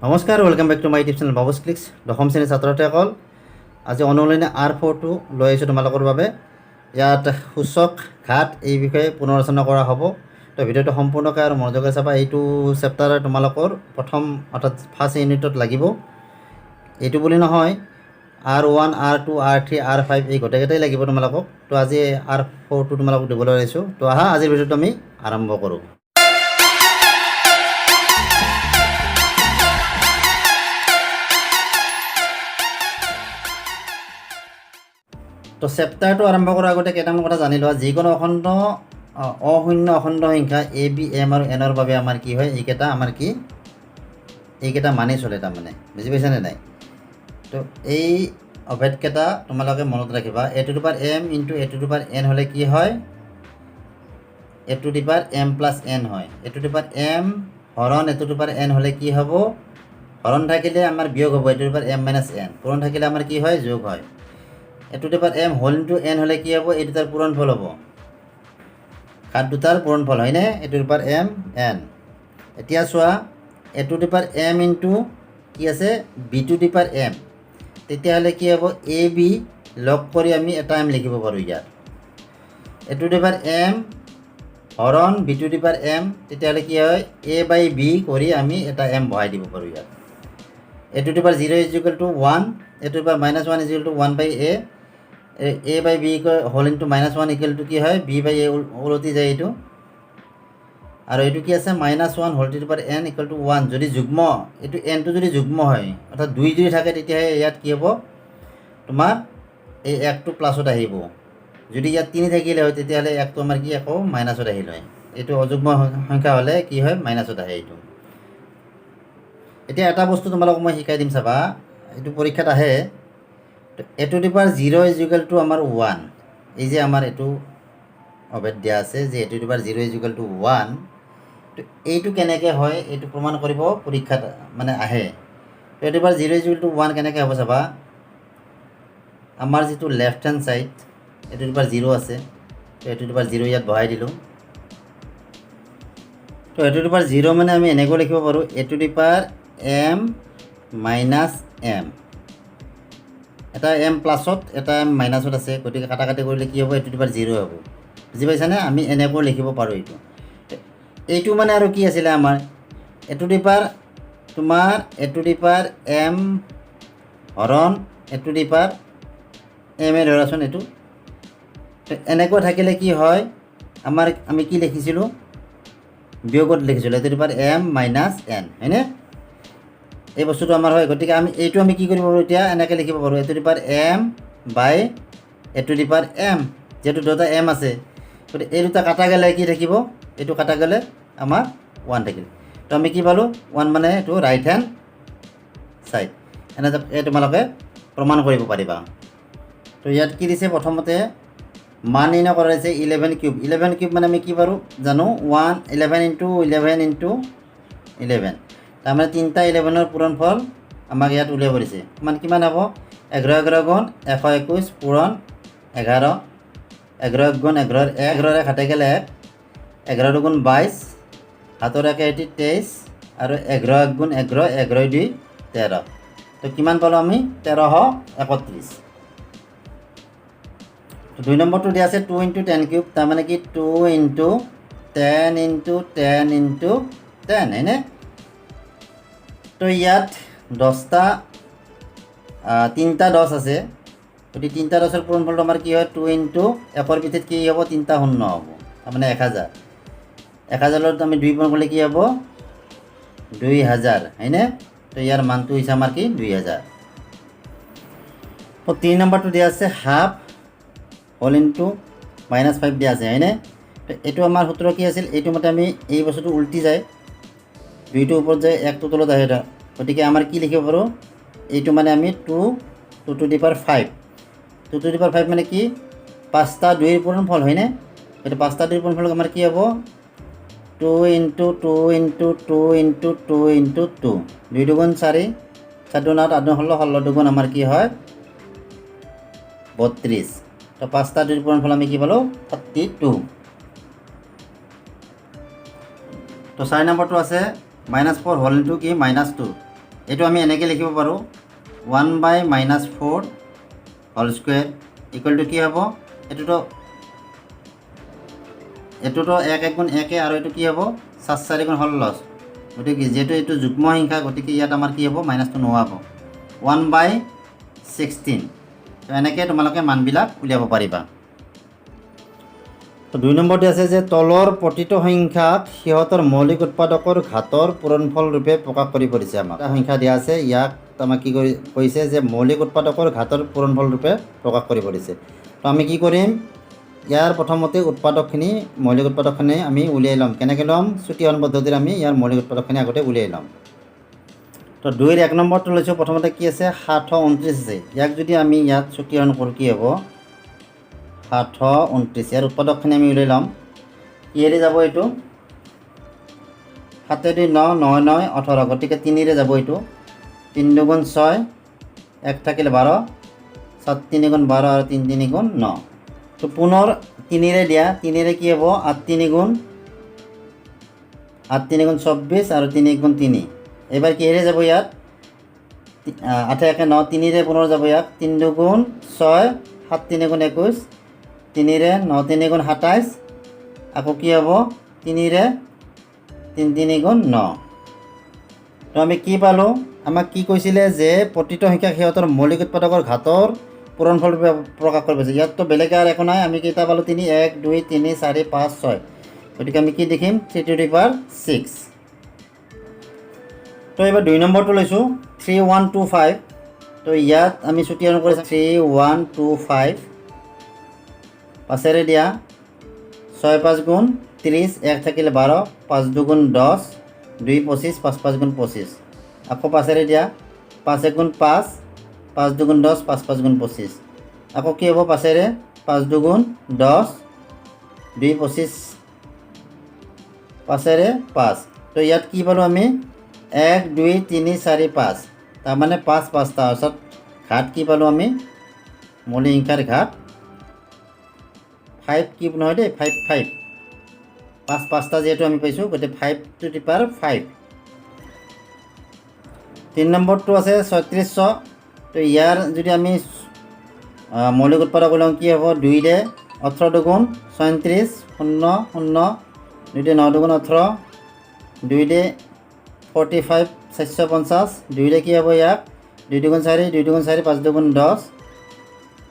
নমস্কাৰ, welcome back to my YouTube channel Babu's clicks. দশম শ্ৰেণীৰ ছাত্ৰ-ছাত্ৰীসকল, আজি অনুশীলনী R4টো লৈ আহিছোঁ তোমালোকৰ বাবে। ইয়াত সূচক ঘাত এই বিষয়ে পুনৰ আলোচনা কৰা হ'ব। তো ভিডিঅ'টো সম্পূৰ্ণকৈ আৰু মনোযোগেৰে চাবা। এইটো চেপ্টাৰ তোমালোকৰ প্ৰথম অৰ্থাৎ ফাৰ্ষ্ট ইউনিটত লাগিব। এইটো বুলি নহয়, R1, R2, R3, R5 এই গোটেইকেইটাই লাগিব তোমালোকক। তো আজি R4টো তোমালোকক দিবলৈ আহিছোঁ। তো আহা আজিৰ ভিডিঅ'টো আমি আৰম্ভ কৰোঁ। তো চেপ্টাৰটো আৰম্ভ কৰাৰ আগতে কেইটামান কথা জানি লোৱা। যিকোনো অখণ্ড অশূন্য অখণ্ড সংখ্যা A, B, M আৰু N ৰ বাবে আমাৰ কি হয়, এইকেইটা মানি চলে তাৰমানে। বুজি পাইছানে নাই? তো এই অভেদকেইটা তোমালোকে মনত ৰাখিবা। A to the power M into A to the power N হ'লে কি হয়? A to the power M plus N হয়। A to the power M হৰণ A to the power N হ'লে কি হ'ব? হৰণ থাকিলে আমাৰ বিয়োগ হ'ব, A to the power M minus N। পূৰণ থাকিলে আমাৰ কি হয়? যোগ হয়। A to the power M whole into N হ'লে কি হ'ব? এই দুটাৰ পূৰণফল হ'ব। ঘাত দুটাৰ পূৰণফল হয়নে? A to the power M N। এতিয়া চোৱা, A to the power M into কি আছে? B to the power M। তেতিয়াহ'লে কি হ'ব? A B লগ কৰি আমি এটা M লিখিব পাৰোঁ ইয়াত। A to the power M হৰণ B to the power M, তেতিয়াহ'লে কি হয়? A by B কৰি আমি এটা M বহাই দিব পাৰোঁ ইয়াত। A to the power 0 is equal to 1, A to the power minus 1 is equal to 1 by A। A by B whole into minus 1 equal to কি হয়? B by A ওলটি যায় এইটো। আৰু এইটো কি আছে? Minus 1 whole to the power N equal to 1। যদি যুগ্ম, এইটো Nটো যদি যুগ্ম হয়, অৰ্থাৎ 2 যদি থাকে, তেতিয়াহে ইয়াত কি হ'ব? তোমাৰ এই 1টো প্লাছত আহিব। যদি ইয়াত 3 থাকিলে হয়, তেতিয়াহ'লে 1টো আমাৰ কি আকৌ মাইনাছত আহিল হয়। এইটো অযুগ্ম সংখ্যা হ'লে কি হয়? মাইনাছত আহে এইটো। এতিয়া এটা বস্তু তোমালোকক মই শিকাই দিম, চাবা। এইটো পৰীক্ষাত আহে। A to the power 0 is equal to আমাৰ 1। এই যে আমাৰ এইটো অভেদ দিয়া আছে যে A to the power 0 is equal to 1। তো এইটো কেনেকৈ হয়, এইটো প্ৰমাণ কৰিব পৰীক্ষাত মানে আহে। A to the power 0 is equal to 1 কেনেকৈ হ'ব চাবা। আমাৰ যিটো left hand side A to the power 0 আছে, তো A to the power 0 ইয়াত বহাই দিলোঁ। তো A to the power 0 মানে আমি এনেকৈ লিখিব পাৰোঁ, A to the power M minus M। এটা M প্লাছত এটা M মাইনাছত আছে, গতিকে কাটাকাটি কৰিলে কি হ'ব? A to the power 0 হ'ব। বুজি পাইছানে? আমি এনেকৈ লিখিব পাৰোঁ এইটো। এইটো মানে আৰু কি আছিলে আমাৰ? A to the power তোমাৰ A to the power M হৰণ A to the power M এ ধৰাচোন এইটো। এনেকৈ থাকিলে কি হয়? আমি কি লিখিছিলোঁ? বিয়োগত লিখিছিলোঁ A to the power M minus N, হয়নে? এই বস্তুটো আমাৰ হয়। গতিকে এইটো আমি কি কৰিব পাৰোঁ? এতিয়া এনেকৈ লিখিব পাৰোঁ, A to the power M by A to the power M। যিহেতু দুটা M আছে, গতিকে এই দুটা কাটা গ'লে কি থাকিব? এইটো কাটা গ'লে আমাৰ 1 থাকিল। তো আমি কি পালোঁ? 1 মানে এইটো ৰাইট হেণ্ড ছাইড। এই তোমালোকে প্ৰমাণ কৰিব পাৰিবা। তো ইয়াত কি দিছে? প্ৰথমতে মান নিৰ্ণয় কৰা হৈছে 11 কিউব। 11 কিউব মানে আমি কি পাৰোঁ জানো? 11 ইনটু 11 ইনটু 11। তাৰমানে 3টা 11ৰ পূৰণফল আমাক ইয়াত উলিয়াব দিছে। মানে কিমান হ'ব? 11 11 গুণ 121 পূৰণ 11। 11 গুণ 11 কাটি গ'লে 11 দুগুণ 22, 7 1 23 আৰু 11 গুণ 11, 11 2 13। তো কিমান পালোঁ আমি? 1331। তো 2 নম্বৰটো দিয়া আছে 2 ইনটু 10 কিউব। তাৰমানে কি? 2 ইনটু 10 ইনটু 10 ইনটু 10, হয়নে? তো ইয়াত 3টা 10 আছে, গতিকে 3টা 10ৰ পূৰণফলটো আমাৰ কি হয়? 2 ইনটু 1ৰ পিঠিত কি হ'ব? 3টা শূন্য হ'ব, তাৰমানে 1000। 1000ত আমি 2 পূৰণ কৰিলে কি হ'ব? 2000, হয়নে? তো ইয়াৰ মানটো হৈছে আমাৰ কি? 2000। তো 3 নম্বৰটো দিয়া আছে হাফ হোল ইনটু -5 দিয়া আছে, হয়নে? তো এইটো আমাৰ সূত্ৰ কি আছিল? এইটো মতে আমি এই বস্তুটো উল্টি যায়, 2টো ওপৰত যায়, 1টো তলত আহে। গতিকে আমাৰ কি লিখিব পাৰোঁ? এইটো মানে আমি 2 to the power 5। 2 to the power 5 মানে কি? 5টা 2ৰ পূৰণফল, হয়নে? এইটো 5টা 2ৰ পূৰণফল আমাৰ কি হ'ব? 2 ইনটু 2 ইনটু 2 ইনটু 2 ইনটু 2। 2 দুগুণ 4, 4 দুগুণ 8, 8 দুগুণ 16, 16 দুগুণ আমাৰ কি হয়? 32। তো 5টা 2ৰ পূৰণফল আমি কি পালোঁ? 32। তো 4 নম্বৰটো আছে -4 হোল ইনটু কি? -2। এইটো আমি এনেকৈ লিখিব পাৰোঁ 1/-4 হোল স্কুৱেৰ ইকুৱেল টু কি হ'ব, এইটোতো 1 1 গুণ 1 আৰু এইটো কি হ'ব 4 4 গুণ 16। গতিকে যিহেতু এইটো যুগ্ম সংখ্যা, গতিকে ইয়াত আমাৰ কি হ'ব, মাইনাছটো নোহোৱা হ'ব, 1/16। তো এনেকৈ তোমালোকে মানবিলাক উলিয়াব পাৰিবা। তো 2 নম্বৰটো আছে যে তলৰ প্ৰতিটো সংখ্যাক সিহঁতৰ মৌলিক উৎপাদকৰ ঘাতৰ পূৰণফল ৰূপে প্ৰকাশ কৰি পৰিছে। আমাক এটা সংখ্যা দিয়া আছে, ইয়াক আমাক কি কৈছে যে মৌলিক উৎপাদকৰ ঘাতৰ পূৰণফল ৰূপে প্ৰকাশ কৰি পৰিছে। তো আমি কি কৰিম, ইয়াৰ প্ৰথমতে উৎপাদকখিনি মৌলিক উৎপাদকখিনি আমি উলিয়াই ল'ম। কেনেকৈ ল'ম, চুটিহৰণ পদ্ধতিৰে আমি ইয়াৰ মৌলিক উৎপাদকখিনি আগতে উলিয়াই ল'ম। তো 2ৰ 1 নম্বৰটো লৈছোঁ, প্ৰথমতে কি আছে 729 আছে, ইয়াক যদি আমি ইয়াত চুটিহৰণ কৰোঁ কি হ'ব 729। ইয়াৰ উৎপাদকখিনি আমি উলিয়াই ল'ম। কিহেৰে যাব, এইটো 7 2 9 9 9 18, গতিকে 3ৰে যাব, এইটো 3 2 গুণ 6, 1 থাকিলে 12, 7 3 গুণ 12 আৰু 3 3 গুণ 9। তো পুনৰ 3ৰে দিয়া, 3ৰে কি হ'ব 8 3 গুণ 24 আৰু 3 গুণ 3। এইবাৰ কিহেৰে যাব, ইয়াত 8 1 9, 3ৰে পুনৰ যাব, ইয়াত 3 2 গুণ 6, 7 3 গুণ 21, 3ৰে 9 3 গুণ 27, আকৌ কি হ'ব 3ৰে 3 3 গুণ 9। তো আমি কি পালোঁ, আমাক কি কৈছিলে যে প্ৰতিটো সংখ্যাক সিহঁতৰ মৌলিক উৎপাদকৰ ঘাতৰ পূৰণফল ৰূপে প্ৰকাশ কৰিব পাৰিছে। ইয়াততো বেলেগ আৰু একো নাই, আমি কেইটা পালোঁ 3 1 2 3 4 5 6, গতিকে আমি কি দেখিম 3^6। তো এইবাৰ 2 নম্বৰটো লৈছোঁ 3125। তো ইয়াত আমি চুটিহৰণ কৰিছোঁ 3125, 5ৰে দিয়া 6 5 গুণ 30, 1 থাকিলে 12, 5 2 গুণ 10, 2 25, 5 5 গুণ 25, আকৌ 5ৰে দিয়া 5 1 গুণ 5, 5 2 গুণ 10, 5 5 গুণ 25, আকৌ কি হ'ব 5ৰে 5 2 গুণ 10, 2 25, 5ৰে 5। তো ইয়াত কি পালোঁ আমি 1 2 3 4 5, তাৰমানে 5 5টা, অৰ্থাৎ ঘাত কি পালোঁ আমি, মৌলিক সংখ্যাৰ ঘাত 5 কি নহয় দেই, 5 5, 5 5টা যিহেতু আমি পাইছোঁ, গতিকে 5^5। 3 নম্বৰটো আছে 3600। তো ইয়াৰ যদি আমি মৌলিক উৎপাদক ওলাওঁ কি হ'ব, 2ৰে 18 2 36 0 0, 2ৰে 9 2 18, 2ৰে 45 450, 2ৰে কি হ'ব ইয়াক 2 2 4, 2 2 4, 5 2 10,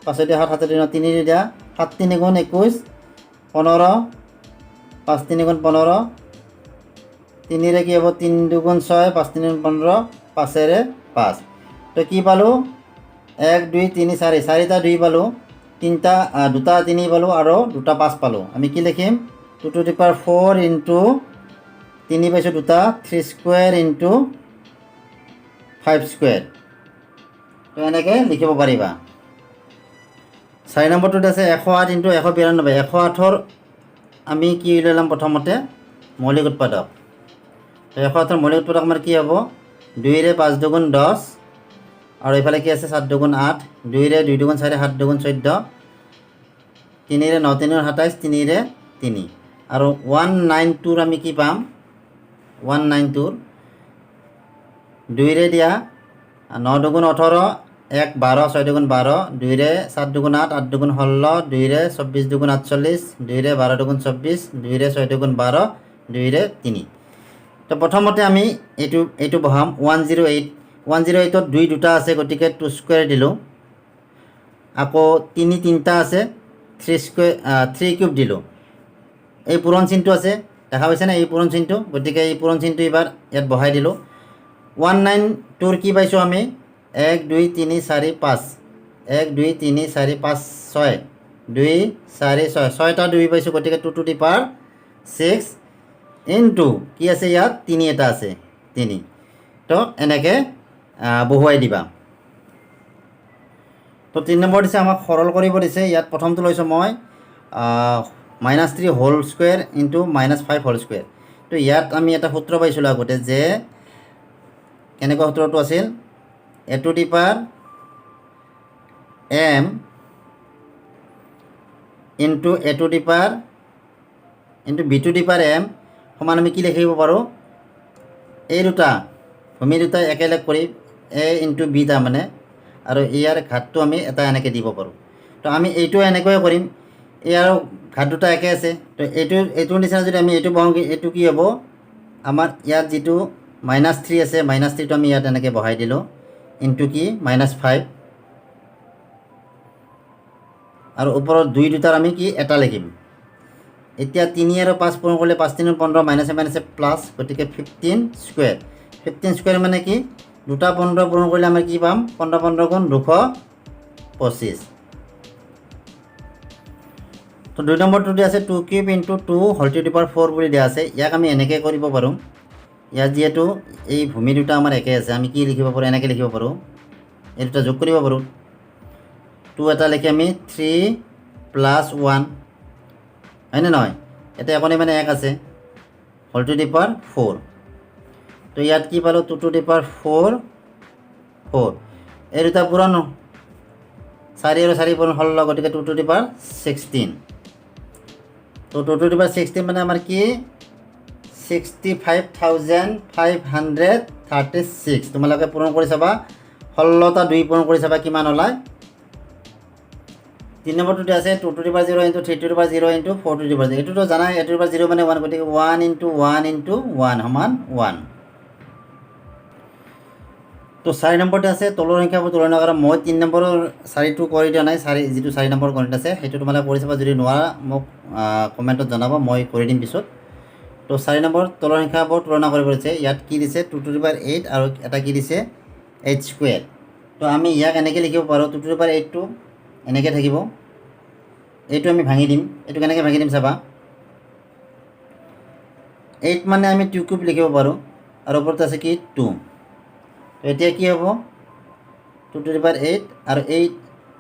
5 7 7 9, 3ৰে দিয়া 7 3 গুণ 21, 15, 5 3 গুণ 15, 3ৰে কি হ'ব 3 2 গুণ 6, 5 3 গুণ 15, 5ৰে 5। তো কি পালোঁ 1 2 3 4, 4টা 2 পালোঁ, 2টা 3 পালোঁ আৰু 2টা 5 পালোঁ। আমি কি লিখিম 2^4 ইনটু 3 পাইছোঁ 2টা, 3 স্কুৱেৰ ইনটু 5 স্কুৱেৰ। তো এনেকৈ লিখিব পাৰিবা। 4 নম্বৰটোত আছে 108 ইনটু 192। 108ৰ আমি কি উলিয়াই ল'ম, প্ৰথমতে মৌলিক উৎপাদক। তো 108ৰ মৌলিক উৎপাদক আমাৰ কি হ'ব, 2ৰে 5 2 গুণ 10, আৰু এইফালে কি আছে 7 2 গুণ 8, 2ৰে 2 2 গুণ 4, 7 2 গুণ 14, 3ৰে 9 3 গুণ 27, 3ৰে 3, আৰু 192ৰ আমি কি পাম, 192ৰ 2ৰে দিয়া 9 2 গুণ 18, 1 12, 6 2 গুণ 12, 2ৰে 7 2 গুণ 8, 8 2 গুণ 16, 2ৰে 24 2 গুণ 48, 2ৰে 12 2 গুণ 24, 2ৰে 6 2 গুণ 12, 2ৰে 3। তো প্ৰথমতে আমি এইটো বহাম 108। 108ত 2 2টা আছে, গতিকে 2 স্কুৱেৰ দিলোঁ, আকৌ 3 3টা আছে, 3 কিউব দিলোঁ। এই পূৰণ চিনটো আছে, দেখা পাইছেনে এই পূৰণ চিনটো, গতিকে এই পূৰণ চিনটো এইবাৰ ইয়াত বহাই দিলোঁ। 192ৰ কি পাইছোঁ আমি 1 2 3 4 5, 1 2 3 4 5 6, 2 4 6, 6টা 2 পাইছোঁ, গতিকে 2^6 ইনটু কি আছে ইয়াত 3 এটা আছে 3। তো এনেকৈ বহুৱাই দিবা। তো 3 নম্বৰ দিছে আমাক সৰল কৰিব দিছে। ইয়াত প্ৰথমটো লৈছোঁ মই -3 whole square into -5 whole square. তো ইয়াত আমি এটা সূত্ৰ পাইছিলোঁ আগতে, যে কেনেকুৱা সূত্ৰটো আছিল, a⁴m into a⁴ into b⁴m সমান আমি কি লিখিব পাৰোঁ, এই দুটা ভূমি দুটা একেলগ কৰি এ ইনটু বি তাৰমানে আৰু ইয়াৰ ঘাতটো আমি এটা এনেকৈ দিব পাৰোঁ। তো আমি এইটো এনেকৈয়ে কৰিম, ইয়াৰ ঘাত দুটা একে আছে, তো এইটোৰ নিচিনা যদি আমি এইটো বহাওঁ, এইটো কি হ'ব, আমাৰ ইয়াত যিটো -3 আছে, -3টো আমি ইয়াত এনেকৈ বহাই দিলোঁ, ইনটু কি -5, আৰু ওপৰত 2 দুটাৰ আমি কি এটা লিখিম। এতিয়া 3 আৰু 5 পূৰণ কৰিলে 5 3 15, মাইনাছে মাইনাছে প্লাছ, গতিকে 15 স্কুৱেৰ। 15 স্কুৱেৰ মানে কি, দুটা 15 পূৰণ কৰিলে আমাৰ কি পাম, 15 15 গুণ 225। তো 2 নম্বৰটো দিয়া আছে 2 cube into 2 whole to the power 4 বুলি দিয়া আছে। ইয়াক আমি এনেকৈ কৰিব পাৰোঁ, ইয়াত যিহেতু এই ভূমি দুটা আমাৰ একে আছে, আমি কি লিখিব পাৰোঁ, এনেকৈ লিখিব পাৰোঁ, এই দুটা যোগ কৰিব পাৰোঁ। 2 এটা লিখি আমি 3 + 1, হয়নে নহয়, এতিয়া একণে মানে 1 আছে, হোল টু দি পাৱাৰ 4। তো ইয়াত কি পালোঁ, 2 টু দি পাৱাৰ 4, এই দুটা পূৰণ 4 আৰু 4 পূৰণ 16, গতিকে 2 টু দি পাৱাৰ 16। তো 2 টু দি পাৱাৰ 16 মানে আমাৰ কি 65,536। তোমালোকে পূৰণ কৰি চাবা, 16টা 2 পূৰণ কৰি চাবা কিমান ওলায়। 3 নম্বৰটো আছে 2 two the power 0 into 3 two the power 0 into 4 two the power 0। এইটোতো জানাই, 8 টু দি পাৱাৰ 0 মানে 1, গতিকে 1 ইনটু 1 ইনটু 1 সমান 1। তো 4 নম্বৰটো আছে তলৰ সংখ্যাবোৰ তুলনা কৰা। মই 3 নম্বৰৰ 4টো কৰি দিয়া নাই, যিটো 4 নম্বৰ গণিত আছে সেইটো তোমালোকে কৰি চাবা, যদি নোৱাৰা মোক কমেণ্টত জনাবা, মই কৰি দিম পিছত। তো 4 নম্বৰ তলৰ সংখ্যাবোৰ তুলনা কৰিব দিছে। ইয়াত কি দিছে 2 টু দি পাৱাৰ 8 আৰু এটা কি দিছে h স্কুৱেৰ। তো আমি ইয়াক এনেকৈ লিখিব পাৰোঁ, 2 টু দি পাৱাৰ 8টো এনেকৈ থাকিব, এইটো আমি ভাঙি দিম। এইটো কেনেকৈ ভাঙি দিম চাবা, 8 মানে আমি 2 কিউব লিখিব পাৰোঁ, আৰু ওপৰত আছে কি 2। তো এতিয়া কি হ'ব, 2 টু দি পাৱাৰ 8 আৰু এই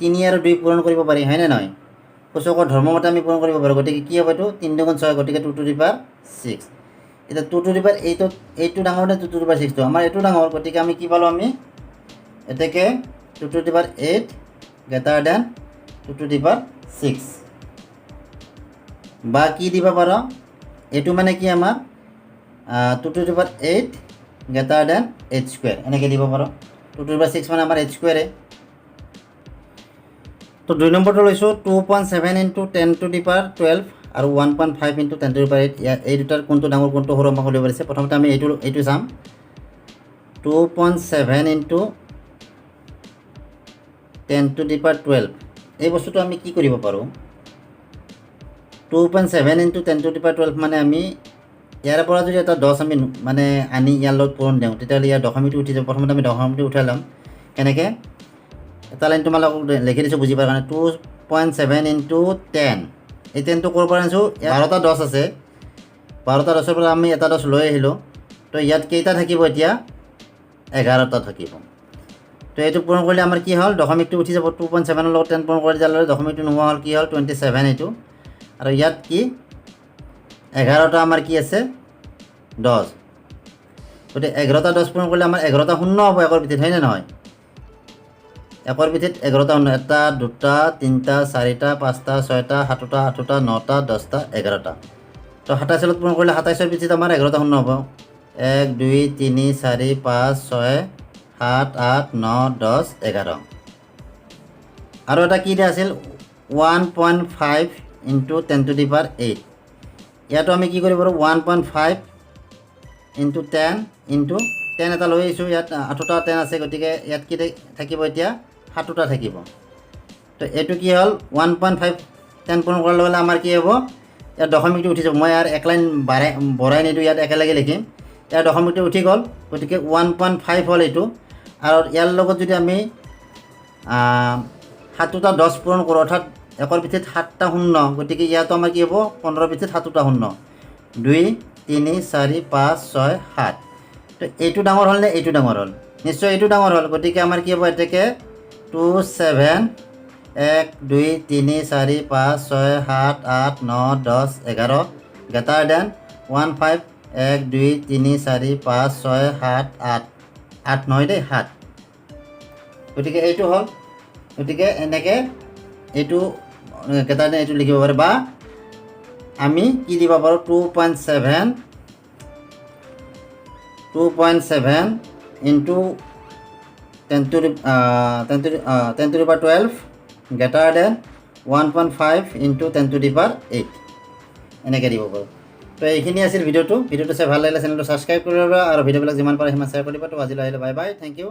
3 আৰু 2 পূৰণ কৰিব পাৰি, হয়নে নহয়, সূচকৰ ধৰ্মমতে আমি পূৰণ কৰিব পাৰোঁ, গতিকে কি হ'ব, এইটো 3 2 6, গতিকে 2 টু দি পাৱাৰ 6। এতিয়া 2 টু দি পাৱাৰ 8টো ডাঙৰ নে 2 টু দি পাৱাৰ 6টো, আমাৰ এইটো ডাঙৰ, গতিকে আমি কি পালোঁ, আমি এতেকে 2 two the power 8 greater than 2 two the power 6। বা কি দিব পাৰ, এইটো মানে কি আমাৰ 2 two the power 8 greater than h square, এনেকৈ দিব পাৰোঁ। 2 টু দি পাৱাৰ 6 মানে আমাৰ h স্কুৱেৰে। তো 2 নম্বৰটো লৈছোঁ 2.7 ইনটু 10 টু দি পাৱাৰ 12 আৰু 1.5 ইনটু 10 টু দি পাৱাৰ 8। এই দুটাৰ কোনটো ডাঙৰ কোনটো সৰু আমাক উলিয়াব পাৰিছে। প্ৰথমতে আমি এইটো চাম, 2.7 ইনটু 10 টু দি পাৱাৰ 12। এই বস্তুটো আমি কি কৰিব পাৰোঁ, 2.7 ইনটু 10 টু দি পাৱাৰ 12 মানে আমি ইয়াৰ পৰা যদি এটা 10 আমি মানে আনি ইয়াৰ লগত পূৰণ দিওঁ, তেতিয়াহ'লে ইয়াৰ দশমিকটো উঠি যাব। প্ৰথমতে আমি দশমিকটো উঠাই ল'ম, কেনেকৈ, এটা লাইন তোমালোকক লিখি দিছোঁ বুজি পোৱাৰ কাৰণে, 2.7 ইনটু 10, এই 10টো ক'ৰ পৰা আনিছোঁ, 12টা 10 আছে, 12টা 10ৰ পৰা আমি এটা 10 লৈ আহিলোঁ। তো ইয়াত কেইটা থাকিব, এতিয়া 11টা থাকিব। তো এইটো পূৰণ কৰিলে আমাৰ কি হ'ল, দশমিকটো উঠি যাব, 2.7ৰ লগত 10 পূৰণ কৰি দিয়াৰ লগে দশমিকটো নোহোৱা হ'ল, কি হ'ল 27 এইটো, আৰু ইয়াত কি 11টা আমাৰ কি আছে 10, গতিকে 11টা 10 পূৰণ কৰিলে আমাৰ 11টা শূন্য হ'ব একৰ ভিতৰত, হয়নে নহয়, একৰ ভিতৰত 11টা শূন্য, 1 2 3 4 5 6 7 8 9 10 11টা। তো 27 পূৰণ কৰিলে 27ৰ ভিতৰত আমাৰ 11টা শূন্য হ'ব, 1 2 3 4 5 6 7 8 9 10 11। আৰু এটা কি দিয়া আছিল 1.5 ইনটু 10 টু দি পাৱাৰ 8। ইয়াতো আমি কি কৰিব পাৰোঁ, 1.5 ইনটু 10 ইনটু 10 এটা লৈ আহিছোঁ, ইয়াত 8টা 10 আছে, গতিকে ইয়াত কি থাকিব, এতিয়া 7টা থাকিব। তো এইটো কি হ'ল 1.5 10 পূৰণ কৰাৰ লগে লগে আমাৰ কি হ'ব, ইয়াত দশমিকটো উঠি যাব। মই ইয়াৰ এক লাইন বঢ়াই নিদিওঁ, ইয়াত একেলগে লিখিম, ইয়াৰ দশমিকটো উঠি গ'ল, গতিকে 1.5 হ'ল এইটো। আৰু ইয়াৰ লগত যদি আমি 7টা 10 পূৰণ কৰোঁ, অৰ্থাৎ একৰ ভিতৰত 7টা শূন্য, গতিকে ইয়াতো আমাৰ কি হ'ব, 15ৰ ভিতৰত 7টা শূন্য, 2 3 4 5 6 7। তো এইটো ডাঙৰ হ'ল নে এইটো ডাঙৰ হ'ল, নিশ্চয় এইটো ডাঙৰ হ'ল, গতিকে আমাৰ কি হ'ব, এতেকে 2 7 1 2 3 4 5 6 7 8 9 10 11 গ্ৰেটাৰ দেন 1 5 1 2 3 4 5 6 7 8 8 9 দেই 7, গতিকে এইটো হ'ল। গতিকে এনেকৈ এইটো গ্ৰেটাৰ দেন এইটো লিখিব পাৰে, বা আমি কি দিব পাৰোঁ, 2.7 into 10 to the power 12 greater than 1.5 into 10 to the power 8 এনেকৈ দিব পাৰোঁ। তো এইখিনি আছিল ভিডিঅ'টো চাই ভাল লাগিলে চেনেলটো ছাবস্ক্ৰাইব কৰি ল'বা আৰু ভিডিঅ'বিলাক যিমান পাৰে সিমান শ্বেয়াৰ কৰিবা। তো আজিলৈ আহিলে বাই বাই, থেংক ইউ।